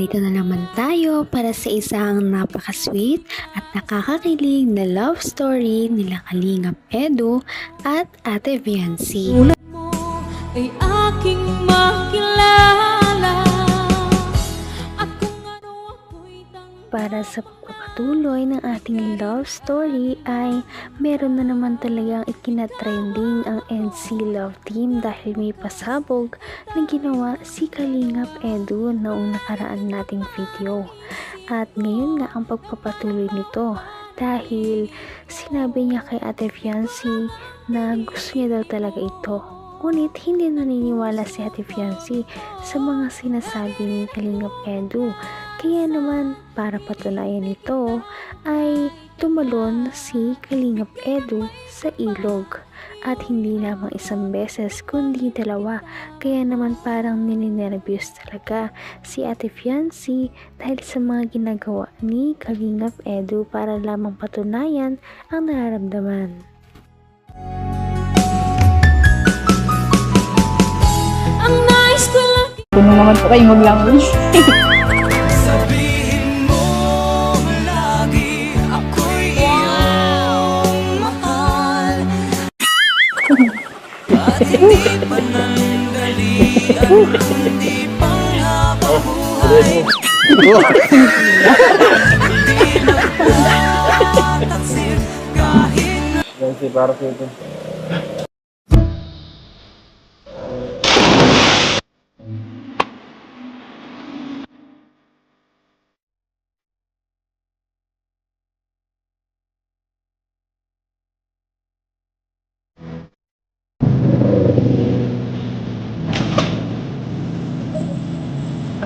Narito na naman tayo para sa isang napaka-sweet at nakakakilig na love story nila Kalingap Edu at Ate Viancy. Tulad mo ay aking makilala at kung ano ako'y Para sa pagpapatuloy ng ating love story ay meron na naman talagang ikinatrending ang NC Love Team dahil may pasabog na ginawa si Kalingap Edu noong nakaraan nating video. At ngayon nga ang pagpapatuloy nito dahil sinabi niya kay Ate Viancy na gusto niya daw talaga ito. Ngunit hindi naniniwala si Ate Viancy sa mga sinasabi ni Kalingap Edu. Kaya naman para patunayan ito ay tumalon si Kalingap Edu sa ilog. At hindi lamang isang beses kundi dalawa. Kaya naman parang nininervyos talaga si Ate Viancy dahil sa mga ginagawa ni Kalingap Edu para lamang patunayan ang nararamdaman. ang nais ko lang. Kung naman po kayo maglangon. Sabihin mo lagi ako'y iyong mahal at hindi pa nandali at hindi pang habang buhay hindi nagtataksil kahit Yan si para sa ito.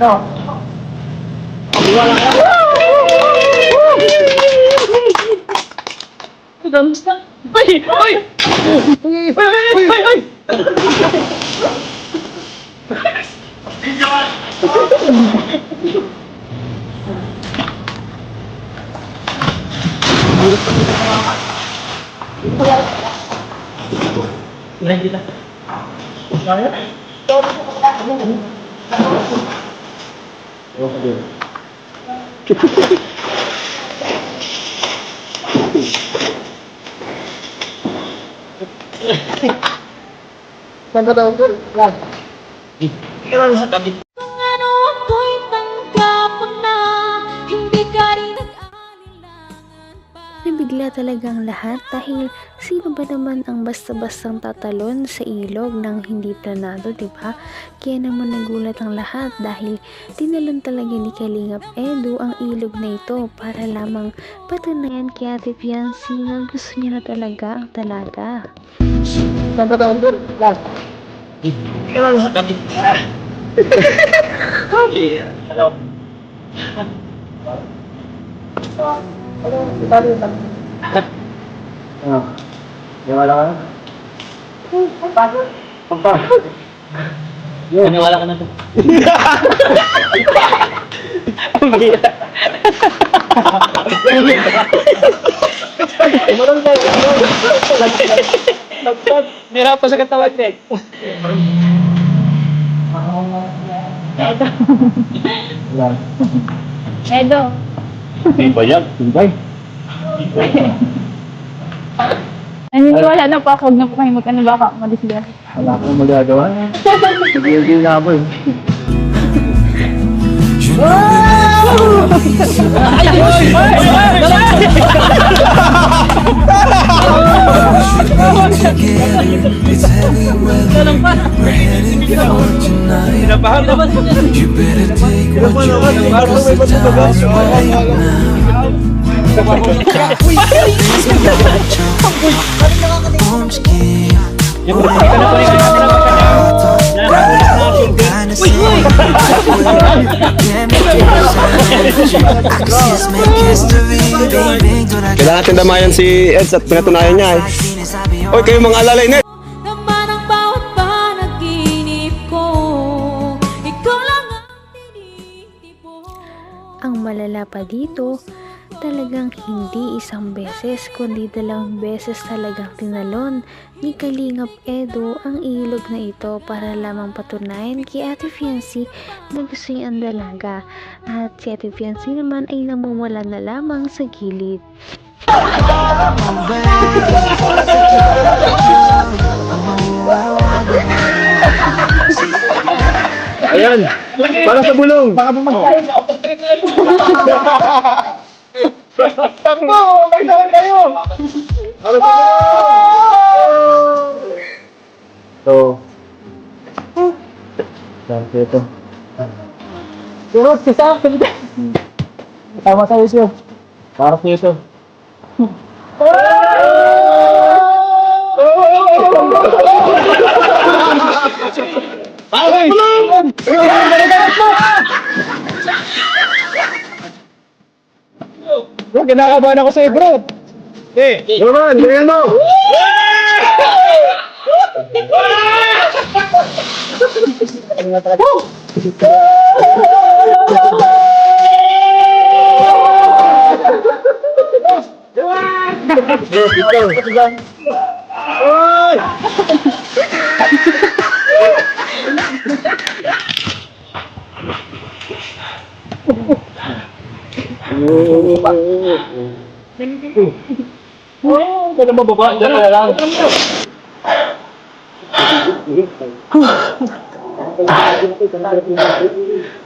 Ano? Wala ka? Kamusta? Ay! Ay! Ay! Ay! Ay! Lain kita. Saya? Oh, dia. Saan daw ko? Yan. Kailan sa tabi? kung ano ako'y tanggap mo na hindi ka rin nag-aalilangan pa. Nabigla talagang lahat dahil sino ba naman ang basta-bastang tatalon sa ilog ng hindi planado, diba? Kaya naman nagulat ang lahat dahil tinalon talaga ni Kalingap Edu ang ilog na ito para lamang patunayan kay Ate Viancy na gusto niya na talaga ang dalaga. Saan daw ko? Yan. Kailan sa tabi? Hello. Hello, dali lang. Ah. Wala ka? Pagpasok. Pagpasok. Naniwala ka na to. Umarang tayo. Nagpad. Nira pa sa katawan eh. Yan. Edo. Hindi ba yan? Hindi. Naniniwala na po ako. Huwag na po kayo mag-ano baka madisila. Wala akong magagawa. Sige na ako eh. It's heavy weather. We're heading for tonight. You better take what you need, 'cause the time's right now. Kailangan natin damayan si Eds at pinatunayan niya eh. Hoy, kayo mga alalay na Naman ang bawat panaginip ko, ikaw lang ang tinitipon. Ang malala pa dito, Talagang hindi isang beses kundi 2 beses talagang tinalon ni Kalingap Edu ang ilog na ito para lamang patunayan kay Ate Fiancé na gusto niya ang dalaga, at si Ate Fiancé naman ay namumula na lamang sa gilid. Ayan, para sa bulong. Baka bumagay. Takbo, may saan kayo. Para sa bulong. So, saan kayo ito? Pero si Sam, tama tayo siya. Para sa ito. Ay! Bro, kinakabahan ako sa'yo, bro. Roman, ganyan mo! Kaya mababa, dyan na lang.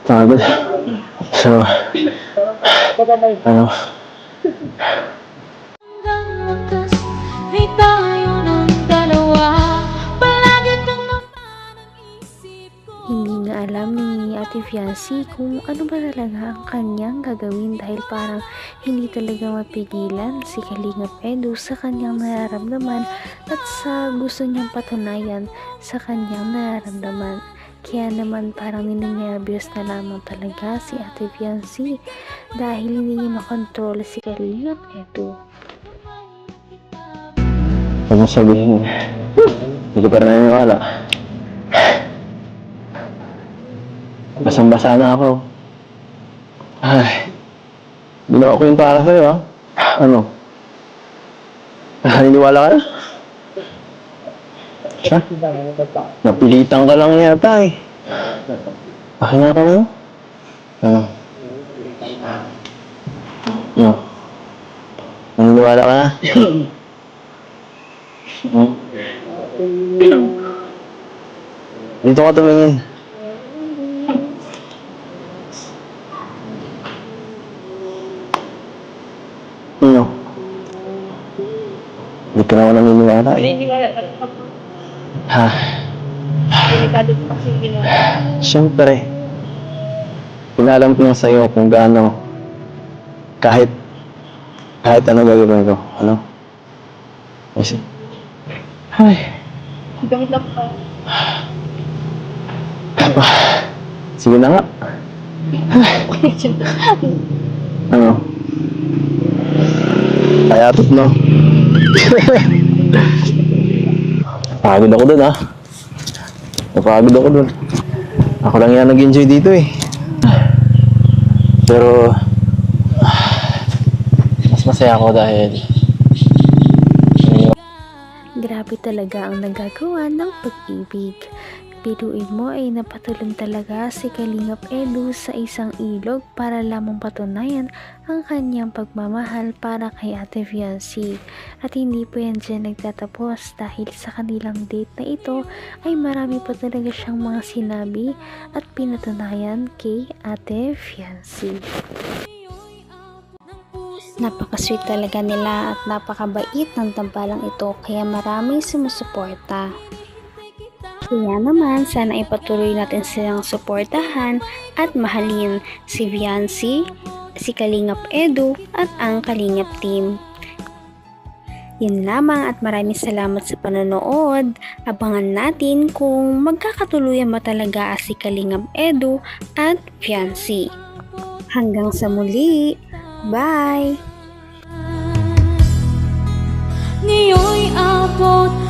Pagod. So, ano? Hanggang wakas ay tayo ng dalawa. Palagi kang naman ang isip ko. Hindi nga alam ni Ate Fiancé kung ano ba talaga ang kanyang gagawin dahil parang hindi talaga mapigilan si Kalingap Edu sa kanyang nararamdaman at sa gusto niyang patunayan sa kanyang nararamdaman. Kaya naman parang ninenervyos na lamang talaga si Ate Fiancé dahil hindi niya makontrol si Kalingap Edu. Huwag mo sabihin. Hindi ko pa rin naniniwala. Basang-basa na ako. Ay, ginawa ko yun para sa'yo, ha? Ano? Naniniwala ka na? Ha? Napilitan ka lang yata, eh. Pahinga ka na? Ano? Ano? Naniniwala ka na? Dito ka tumingin. Ano? Hindi ka na ako naniniwala, eh. Ha? Delikado po kasi ginawa. Siyempre. Pinalam ko lang sa'yo kung gaano kahit ano gagawin ko. Ano? Kasi, ay. Hanggang lang pa. Sige na nga. Ano? Kayatot, no? Napagod ako dun, ha? Napagod ako dun. Ako lang yan nag-enjoy dito, eh. Pero, mas masaya ako dahil Grabe talaga ang nagagawa ng pag-ibig. Biruin mo ay napatulong talaga si Kalingap Edu sa isang ilog para lamang patunayan ang kanyang pagmamahal para kay Ate Fiancé. At hindi po yan dyan nagtatapos dahil sa kanilang date na ito ay marami pa talaga siyang mga sinabi at pinatunayan kay Ate Fiancé. Napaka-sweet talaga nila at napakabait ng tambalang ito kaya maraming sumusuporta. Kaya naman, sana ipatuloy natin silang suportahan at mahalin si Fiancé, si Kalingap Edu at ang Kalingap team. Yun lamang at maraming salamat sa panonood. Abangan natin kung magkakatuluyan ba talaga si Kalingap Edu at Fiancé. Hanggang sa muli. Bye! Ngayon'y abot